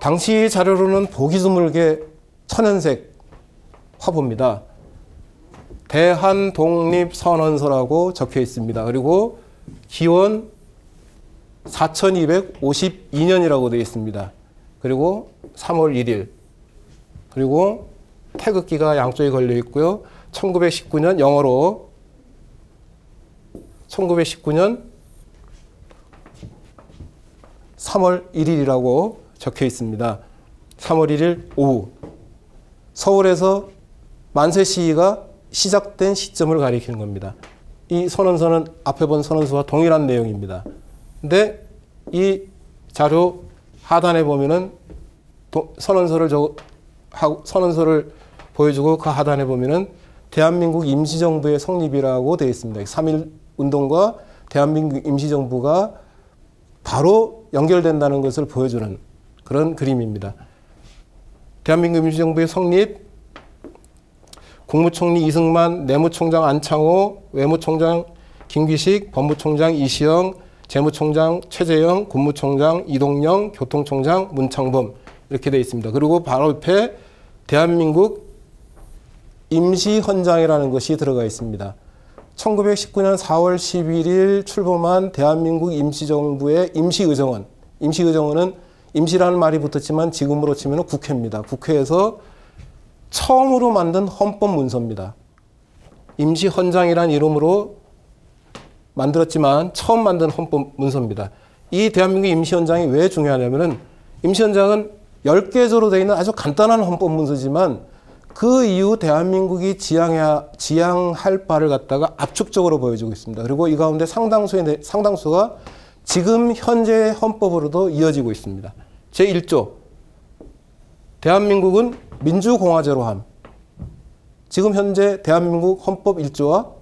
당시 자료로는 보기 드물게 천연색 화보입니다. 대한독립선언서라고 적혀 있습니다. 그리고 기원 4252년이라고 되어 있습니다. 그리고 3월 1일, 그리고 태극기가 양쪽에 걸려 있고요. 1919년 영어로 1919년 3월 1일이라고 적혀 있습니다. 3월 1일 오후 서울에서 만세 시위가 시작된 시점을 가리키는 겁니다. 이 선언서는 앞에 본 선언서와 동일한 내용입니다. 근데 이 자료 하단에 보면은 선언서를 보여주고 그 하단에 보면은 대한민국 임시정부의 성립이라고 되어 있습니다. 3.1 운동과 대한민국 임시정부가 바로 연결된다는 것을 보여주는 그런 그림입니다. 대한민국 임시정부의 성립, 국무총리 이승만, 내무총장 안창호, 외무총장 김기식, 법무총장 이시영, 재무총장 최재형, 국무총장 이동영, 교통총장 문창범 이렇게 되어 있습니다. 그리고 바로 옆에 대한민국 임시헌장이라는 것이 들어가 있습니다. 1919년 4월 11일 출범한 대한민국 임시정부의 임시의정원. 임시의정원은 임시라는 말이 붙었지만 지금으로 치면 국회입니다. 국회에서 처음으로 만든 헌법문서입니다. 임시헌장이라는 이름으로 만들었지만 처음 만든 헌법문서입니다. 이 대한민국 임시헌장이 왜 중요하냐면은 임시헌장은 10개조로 되어 있는 아주 간단한 헌법문서지만 그 이후 대한민국이 지향할 바를 갖다가 압축적으로 보여주고 있습니다. 그리고 이 가운데 상당수가 지금 현재의 헌법으로도 이어지고 있습니다. 제1조 대한민국은 민주공화제로 함. 지금 현재 대한민국 헌법 1조와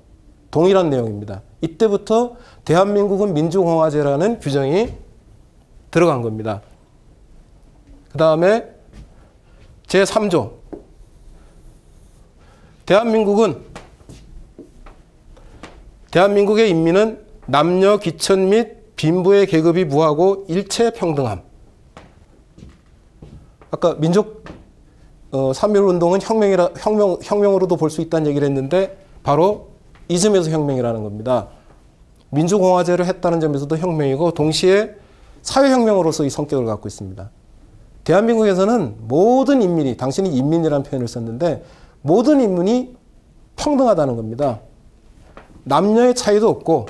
동일한 내용입니다. 이때부터 대한민국은 민주공화제라는 규정이 들어간 겁니다. 그 다음에 제3조 대한민국의 인민은 남녀 귀천 및 빈부의 계급이 무하고 일체 평등함. 아까 민족 3.1 운동은 혁명으로도 볼 수 있다는 얘기를 했는데 바로 이 점에서 혁명이라는 겁니다. 민주공화제를 했다는 점에서도 혁명이고 동시에 사회혁명으로서의 성격을 갖고 있습니다. 대한민국에서는 모든 인민이, 당신이 인민이라는 표현을 썼는데 모든 인민이 평등하다는 겁니다. 남녀의 차이도 없고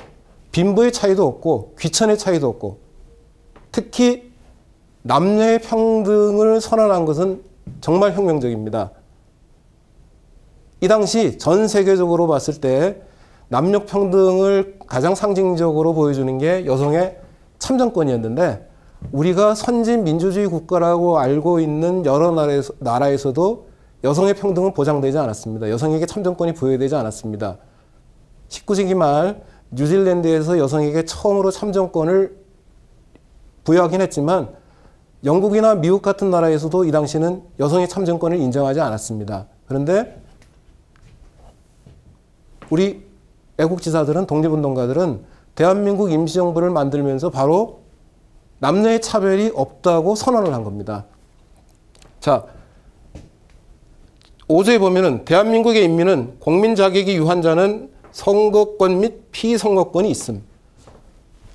빈부의 차이도 없고 귀천의 차이도 없고 특히 남녀의 평등을 선언한 것은 정말 혁명적입니다. 이 당시 전 세계적으로 봤을 때 남녀 평등을 가장 상징적으로 보여주는 게 여성의 참정권이었는데 우리가 선진 민주주의 국가라고 알고 있는 여러 나라에서도 여성의 평등은 보장되지 않았습니다. 여성에게 참정권이 부여되지 않았습니다. 19세기 말 뉴질랜드에서 여성에게 처음으로 참정권을 부여하긴 했지만 영국이나 미국 같은 나라에서도 이 당시는 여성의 참정권을 인정하지 않았습니다. 그런데 우리 애국지사들은, 독립운동가들은 대한민국 임시정부를 만들면서 바로 남녀의 차별이 없다고 선언을 한 겁니다. 자, 5조에 보면은 대한민국의 인민은 공민 자격이 유한 자는 선거권 및 피선거권이 있음.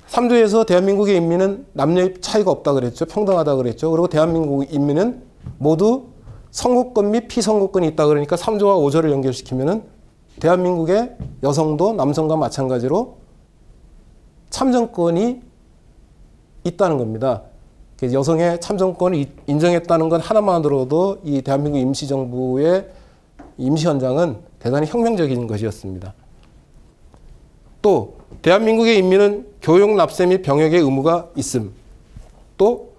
3조에서 대한민국의 인민은 남녀의 차이가 없다 그랬죠. 평등하다 그랬죠. 그리고 대한민국 인민은 모두 선거권 및 피선거권이 있다 그러니까 3조와 5조를 연결시키면은 대한민국의 여성도 남성과 마찬가지로 참정권이 있다는 겁니다. 여성의 참정권을 인정했다는 건 하나만으로도 이 대한민국 임시정부의 임시헌장은 대단히 혁명적인 것이었습니다. 또 대한민국의 인민은 교육, 납세 및 병역의 의무가 있음. 또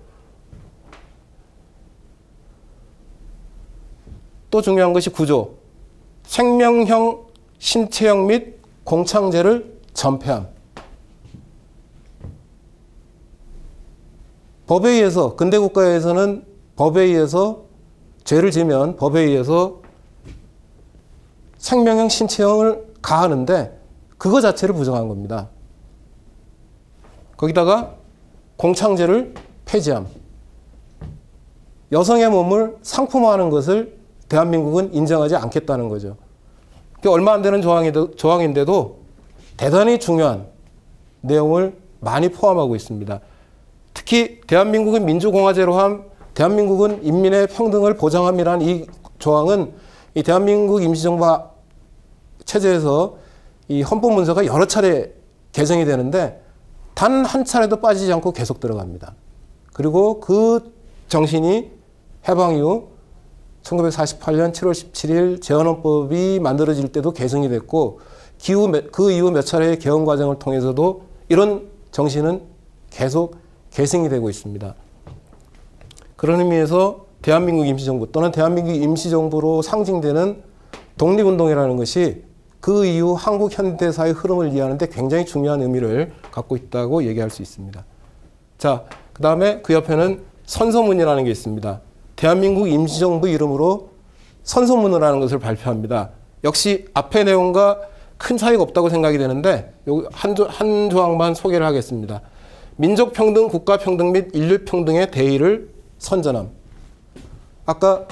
중요한 것이 9조. 생명형, 신체형 및 공창제를 전폐함. 법에 의해서, 근대 국가에서는 법에 의해서 죄를 지면 법에 의해서 생명형, 신체형을 가하는데 그거 자체를 부정한 겁니다. 거기다가 공창제를 폐지함. 여성의 몸을 상품화하는 것을 대한민국은 인정하지 않겠다는 거죠. 얼마 안 되는 조항인데도 대단히 중요한 내용을 많이 포함하고 있습니다. 특히 대한민국은 민주공화제로 한 대한민국은 인민의 평등을 보장함이라는 이 조항은 이 대한민국 임시정부 체제에서 이 헌법 문서가 여러 차례 개정이 되는데 단 한 차례도 빠지지 않고 계속 들어갑니다. 그리고 그 정신이 해방 이후 1948년 7월 17일 재헌헌법이 만들어질 때도 개정이 됐고 그 이후 몇 차례의 개헌 과정을 통해서도 이런 정신은 계속 계승이 되고 있습니다. 그런 의미에서 대한민국 임시정부 또는 대한민국 임시정부로 상징되는 독립운동이라는 것이 그 이후 한국 현대사의 흐름을 이해하는 데 굉장히 중요한 의미를 갖고 있다고 얘기할 수 있습니다. 자, 그 다음에 그 옆에는 선서문이라는 게 있습니다. 대한민국 임시정부 이름으로 선서문을 하는 것을 발표합니다. 역시 앞의 내용과 큰 차이가 없다고 생각이 되는데 여기 한 조항만 소개를 하겠습니다. 민족평등, 국가평등 및 인류평등의 대의를 선전함. 아까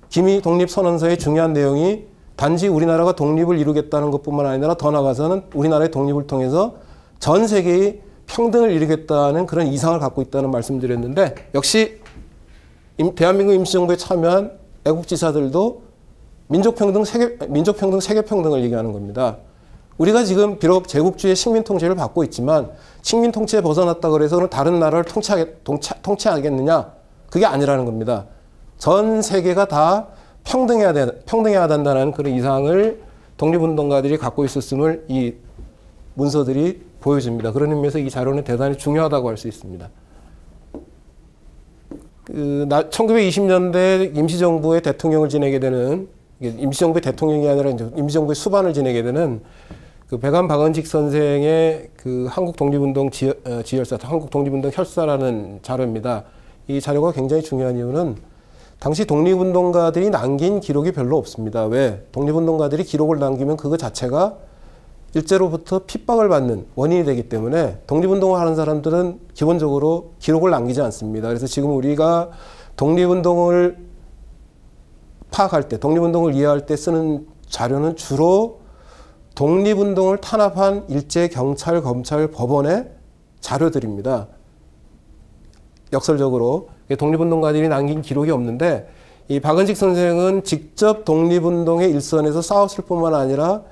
기미 독립선언서의 중요한 내용이 단지 우리나라가 독립을 이루겠다는 것뿐만 아니라 더 나아가서는 우리나라의 독립을 통해서 전 세계의 평등을 이루겠다는 그런 이상을 갖고 있다는 말씀드렸는데 역시 대한민국 임시정부에 참여한 애국지사들도 민족평등, 세계평등을 얘기하는 겁니다. 우리가 지금 비록 제국주의 식민통치를 받고 있지만 식민통치에 벗어났다고 해서 다른 나라를 통치하겠느냐? 그게 아니라는 겁니다. 전 세계가 다 평등해야 된다는 그런 이상을 독립운동가들이 갖고 있었음을 이 문서들이 보여줍니다. 그런 의미에서 이 자료는 대단히 중요하다고 할 수 있습니다. 1920년대 임시정부의 대통령을 지내게 되는, 임시정부의 대통령이 아니라 이제 임시정부의 수반을 지내게 되는 그 백암 박은직 선생의 그 한국 독립운동 지열사, 한국 독립운동 혈사라는 자료입니다. 이 자료가 굉장히 중요한 이유는 당시 독립운동가들이 남긴 기록이 별로 없습니다. 왜? 독립운동가들이 기록을 남기면 그거 자체가 일제로부터 핍박을 받는 원인이 되기 때문에 독립운동을 하는 사람들은 기본적으로 기록을 남기지 않습니다. 그래서 지금 우리가 독립운동을 파악할 때, 독립운동을 이해할 때 쓰는 자료는 주로 독립운동을 탄압한 일제 경찰, 검찰, 법원의 자료들입니다. 역설적으로 독립운동가들이 남긴 기록이 없는데 이 박은직 선생은 직접 독립운동의 일선에서 싸웠을 뿐만 아니라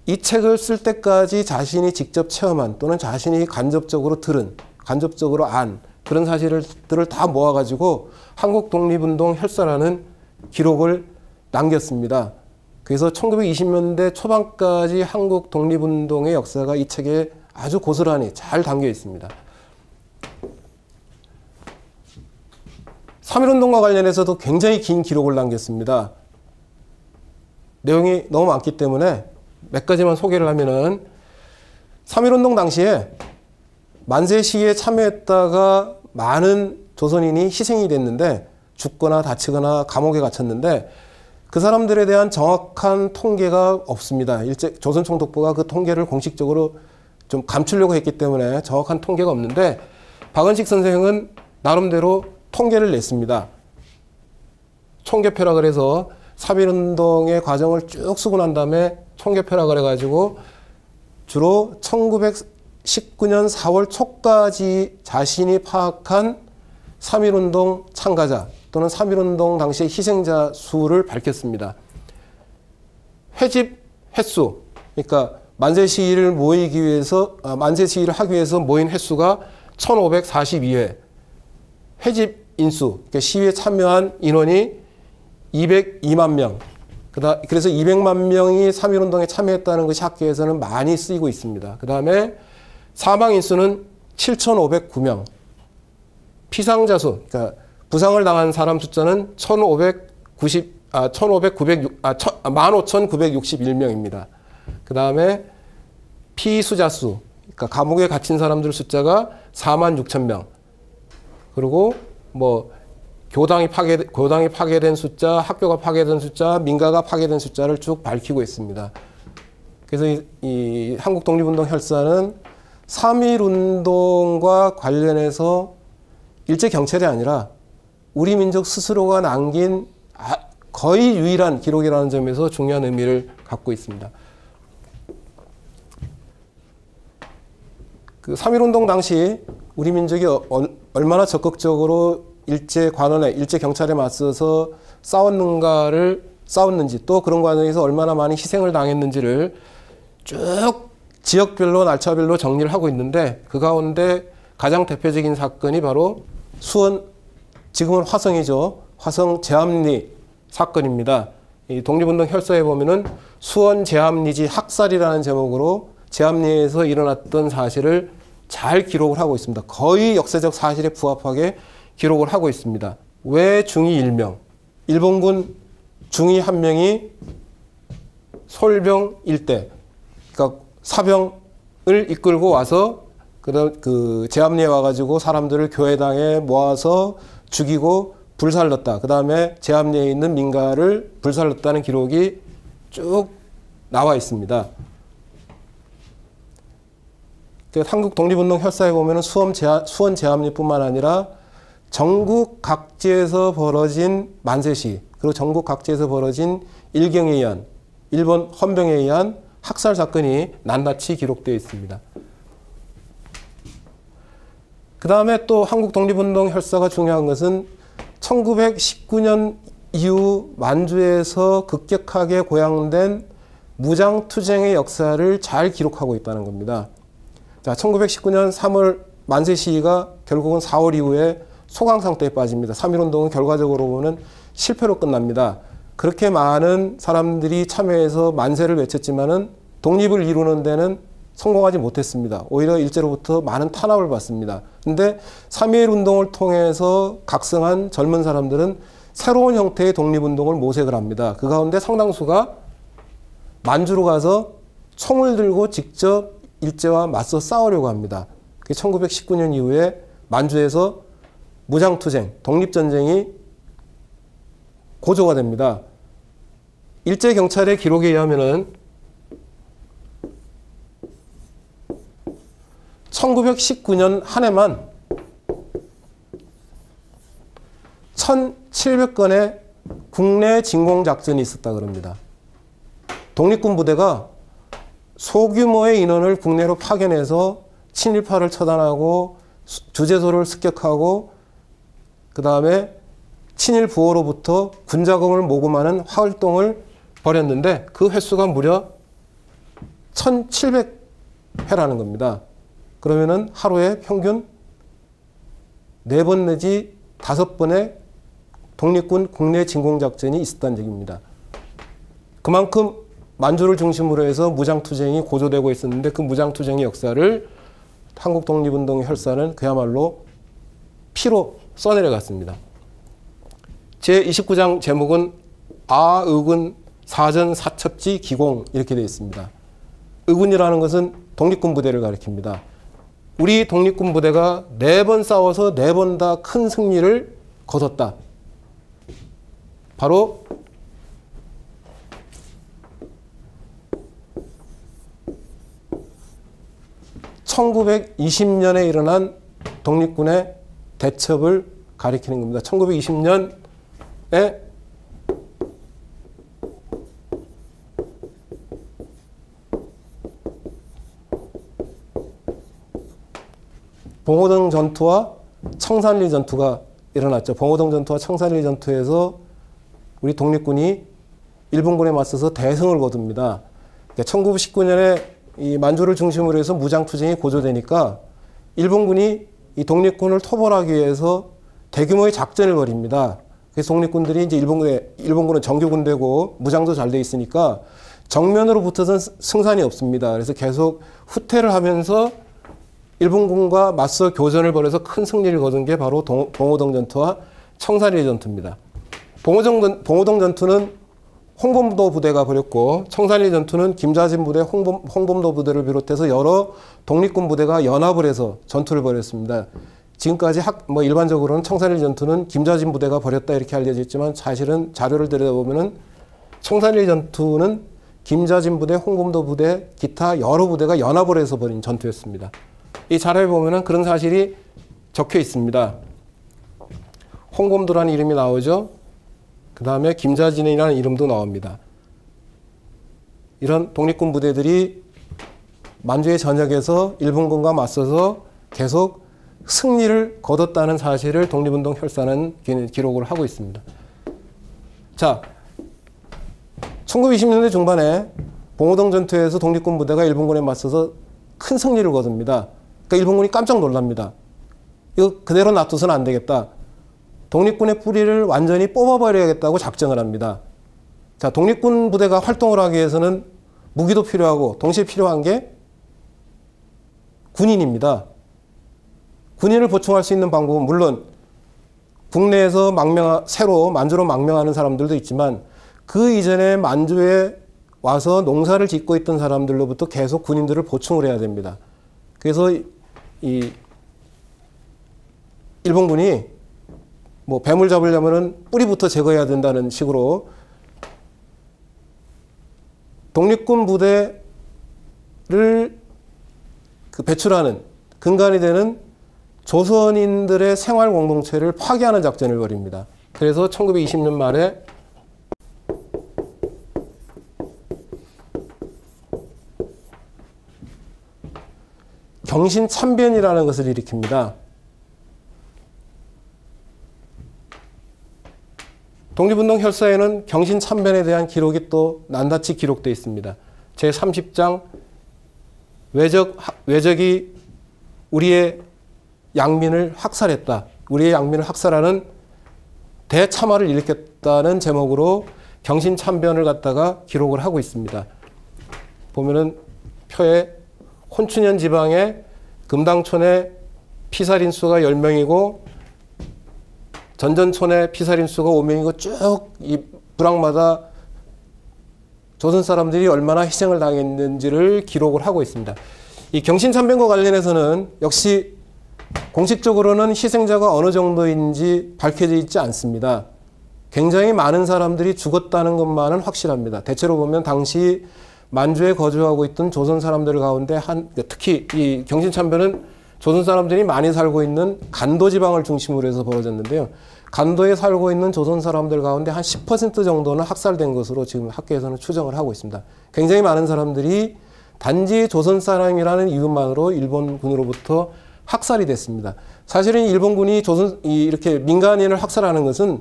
이 책을 쓸 때까지 자신이 직접 체험한 또는 자신이 간접적으로 들은, 간접적으로 안 그런 사실들을 다 모아가지고 한국 독립운동 혈사라는 기록을 남겼습니다. 그래서 1920년대 초반까지 한국 독립운동의 역사가 이 책에 아주 고스란히 잘 담겨 있습니다. 3.1운동과 관련해서도 굉장히 긴 기록을 남겼습니다. 내용이 너무 많기 때문에 몇 가지만 소개를 하면은 3.1운동 당시에 만세 시위에 참여했다가 많은 조선인이 희생이 됐는데 죽거나 다치거나 감옥에 갇혔는데 그 사람들에 대한 정확한 통계가 없습니다. 조선총독부가 그 통계를 공식적으로 좀 감추려고 했기 때문에 정확한 통계가 없는데 박은식 선생은 나름대로 통계를 냈습니다. 총계표라 그래서 3.1운동의 과정을 쭉 쓰고 난 다음에 총계표라 그래가지고 주로 1919년 4월 초까지 자신이 파악한 3.1운동 참가자 또는 3.1운동 당시의 희생자 수를 밝혔습니다. 회집 횟수, 그러니까 만세 시위를 하기 위해서 모인 횟수가 1542회, 회집 인수, 그러니까 시위에 참여한 인원이 202만 명. 그래서 200만 명이 3.1운동에 참여했다는 것이 학계에서는 많이 쓰이고 있습니다. 그 다음에 사망 인수는 7,509명. 피상자 수, 그러니까 부상을 당한 사람 숫자는 15,961명입니다. 그 다음에 피수자 수, 그러니까 감옥에 갇힌 사람들 숫자가 46,000명. 그리고 뭐 교당이 파괴된 숫자, 학교가 파괴된 숫자, 민가가 파괴된 숫자를 쭉 밝히고 있습니다. 그래서 이 한국 독립운동 혈사는 3.1운동과 관련해서 일제 경찰이 아니라 우리 민족 스스로가 남긴 거의 유일한 기록이라는 점에서 중요한 의미를 갖고 있습니다. 그 3.1운동 당시 우리 민족이 얼마나 적극적으로 일제관원에, 일제경찰에 맞서서 싸웠는지, 또 그런 과정에서 얼마나 많은 희생을 당했는지를 쭉 지역별로, 날짜별로 정리를 하고 있는데, 그 가운데 가장 대표적인 사건이 바로 수원, 지금은 화성이죠. 화성 제암리 사건입니다. 이 독립운동 혈서에 보면은 수원 제암리지 학살이라는 제목으로 제암리에서 일어났던 사실을 잘 기록을 하고 있습니다. 거의 역사적 사실에 부합하게 기록을 하고 있습니다. 왜 중위 1명, 일본군 중위 1명이 솔병 일대, 그러니까 사병을 이끌고 와서 그 제암리에 와가지고 사람들을 교회당에 모아서 죽이고 불살랐다. 그 다음에 제암리에 있는 민가를 불살랐다는 기록이 쭉 나와 있습니다. 한국 독립운동 혈사에 보면 수원 제암리뿐만 아니라 전국 각지에서 벌어진 만세시, 그리고 전국 각지에서 벌어진 일경에 의한, 일본 헌병에 의한 학살 사건이 낱낱이 기록되어 있습니다. 그 다음에 또 한국 독립운동 혈사가 중요한 것은 1919년 이후 만주에서 급격하게 고양된 무장투쟁의 역사를 잘 기록하고 있다는 겁니다. 자, 1919년 3월 만세 시위가 결국은 4월 이후에 소강 상태에 빠집니다. 3.1운동은 결과적으로 보면 실패로 끝납니다. 그렇게 많은 사람들이 참여해서 만세를 외쳤지만은 독립을 이루는 데는 성공하지 못했습니다. 오히려 일제로부터 많은 탄압을 받습니다. 근데 3.1운동을 통해서 각성한 젊은 사람들은 새로운 형태의 독립운동을 모색을 합니다. 그 가운데 상당수가 만주로 가서 총을 들고 직접 일제와 맞서 싸우려고 합니다. 1919년 이후에 만주에서 무장투쟁, 독립전쟁이 고조가 됩니다. 일제경찰의 기록에 의하면은 1919년 한 해만 1,700건의 국내 진공작전이 있었다 그럽니다. 독립군 부대가 소규모의 인원을 국내로 파견해서 친일파를 처단하고 주재소를 습격하고 그 다음에 친일 부호로부터 군자금을 모금하는 활동을 벌였는데 그 횟수가 무려 1,700회라는 겁니다. 그러면은 하루에 평균 4번 내지 5번의 독립군 국내 진공작전이 있었다는 얘기입니다. 그만큼 만주를 중심으로 해서 무장투쟁이 고조되고 있었는데 그 무장투쟁의 역사를 한국 독립운동 혈사는 그야말로 피로 써내려갔습니다. 제29장 제목은 아의군 사전사첩지 기공 이렇게 되어 있습니다. 의군이라는 것은 독립군 부대를 가리킵니다. 우리 독립군 부대가 4번 싸워서 4번 다 큰 승리를 거뒀다. 바로 (1920년에) 일어난 독립군의 대첩을 가리키는 겁니다. 1920년에 봉오동 전투와 청산리 전투가 일어났죠. 봉오동 전투와 청산리 전투에서 우리 독립군이 일본군에 맞서서 대승을 거둡니다. 1919년에 이 만주를 중심으로 해서 무장투쟁이 고조되니까 일본군이 이 독립군을 토벌하기 위해서 대규모의 작전을 벌입니다. 그래서 독립군들이 이제 일본군은 정규군대고 무장도 잘 돼 있으니까 정면으로 붙어서는 승산이 없습니다. 그래서 계속 후퇴를 하면서 일본군과 맞서 교전을 벌여서 큰 승리를 거둔 게 바로 봉오동 전투와 청산리 전투입니다. 봉오동 전투는 홍범도 부대가 벌였고 청산리 전투는 김자진 부대, 홍범도 부대를 비롯해서 여러 독립군 부대가 연합을 해서 전투를 벌였습니다. 지금까지 일반적으로는 청산리 전투는 김자진 부대가 벌였다 이렇게 알려져 있지만 사실은 자료를 들여다보면은 청산리 전투는 김자진 부대, 홍범도 부대, 기타 여러 부대가 연합을 해서 벌인 전투였습니다. 이 자료에 보면은 그런 사실이 적혀 있습니다. 홍범도라는 이름이 나오죠. 그 다음에 김자진이라는 이름도 나옵니다. 이런 독립군 부대들이 만주의 전역에서 일본군과 맞서서 계속 승리를 거뒀다는 사실을 독립운동 혈사는 기록을 하고 있습니다. 자, 1920년대 중반에 봉오동 전투에서 독립군 부대가 일본군에 맞서서 큰 승리를 거둡니다. 그러니까 일본군이 깜짝 놀랍니다. 이거 그대로 놔둬서는 안 되겠다. 독립군의 뿌리를 완전히 뽑아버려야겠다고 작정을 합니다. 자, 독립군 부대가 활동을 하기 위해서는 무기도 필요하고 동시에 필요한 게 군인입니다. 군인을 보충할 수 있는 방법은 물론 국내에서 새로 만주로 망명하는 사람들도 있지만 그 이전에 만주에 와서 농사를 짓고 있던 사람들로부터 계속 군인들을 보충을 해야 됩니다. 그래서 이 일본군이 뭐 뱀을 잡으려면은 뿌리부터 제거해야 된다는 식으로 독립군 부대를 배출하는 근간이 되는 조선인들의 생활 공동체를 파괴하는 작전을 벌입니다. 그래서 1920년 말에 경신참변이라는 것을 일으킵니다. 독립운동 혈사에는 경신참변에 대한 기록이 또 낱낱이 기록되어 있습니다. 제30장 외적이 우리의 양민을 학살했다. 우리의 양민을 학살하는 대참화를 일으켰다는 제목으로 경신참변을 갖다가 기록을 하고 있습니다. 보면은 표에 혼춘현 지방의 금당촌의 피살인 수가 10명이고 전전촌의 피살인 수가 5명이고 쭉 이 부락마다 조선 사람들이 얼마나 희생을 당했는지를 기록을 하고 있습니다. 이 경신참변과 관련해서는 역시 공식적으로는 희생자가 어느 정도인지 밝혀져 있지 않습니다. 굉장히 많은 사람들이 죽었다는 것만은 확실합니다. 대체로 보면 당시 만주에 거주하고 있던 조선 사람들 가운데 특히 이 경신참변은 조선 사람들이 많이 살고 있는 간도 지방을 중심으로 해서 벌어졌는데요. 간도에 살고 있는 조선 사람들 가운데 한 10% 정도는 학살된 것으로 지금 학계에서는 추정을 하고 있습니다. 굉장히 많은 사람들이 단지 조선 사람이라는 이유만으로 일본군으로부터 학살이 됐습니다. 사실은 일본군이 이렇게 민간인을 학살하는 것은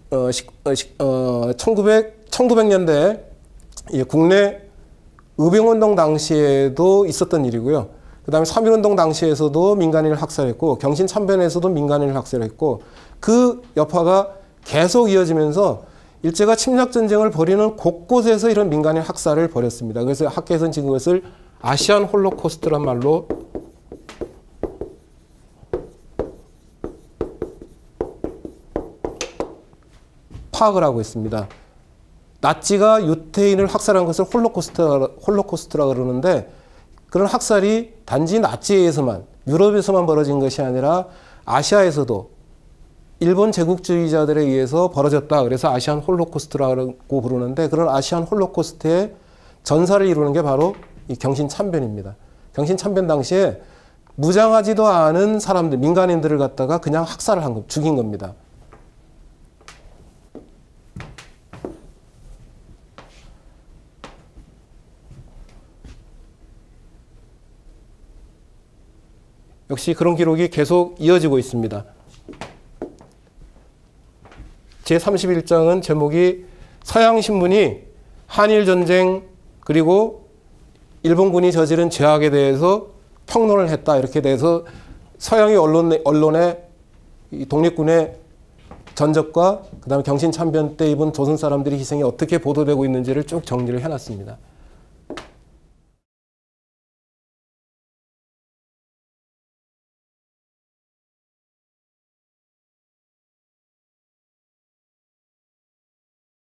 1900년대 국내 의병운동 당시에도 있었던 일이고요. 그 다음에 3.1운동 당시에서도 민간인을 학살했고 경신참변에서도 민간인을 학살했고 그 여파가 계속 이어지면서 일제가 침략전쟁을 벌이는 곳곳에서 이런 민간인 학살을 벌였습니다. 그래서 학계에서는 지금 그것을 아시안 홀로코스트란 말로 파악을 하고 있습니다. 나치가 유태인을 학살한 것을 홀로코스트라 그러는데 그런 학살이 단지 나치에서만 유럽에서만 벌어진 것이 아니라 아시아에서도 일본 제국주의자들에 의해서 벌어졌다. 그래서 아시안 홀로코스트라고 부르는데 그런 아시안 홀로코스트의 전사를 이루는 게 바로 이 경신참변입니다. 경신참변 당시에 무장하지도 않은 사람들, 민간인들을 갖다가 그냥 학살을 죽인 겁니다. 역시 그런 기록이 계속 이어지고 있습니다. 제31장은 제목이 서양신문이 한일전쟁 그리고 일본군이 저지른 죄악에 대해서 평론을 했다. 이렇게 돼서 서양의 언론에 이 독립군의 전적과 그 다음에 경신참변 때 입은 조선 사람들의 희생이 어떻게 보도되고 있는지를 쭉 정리를 해놨습니다.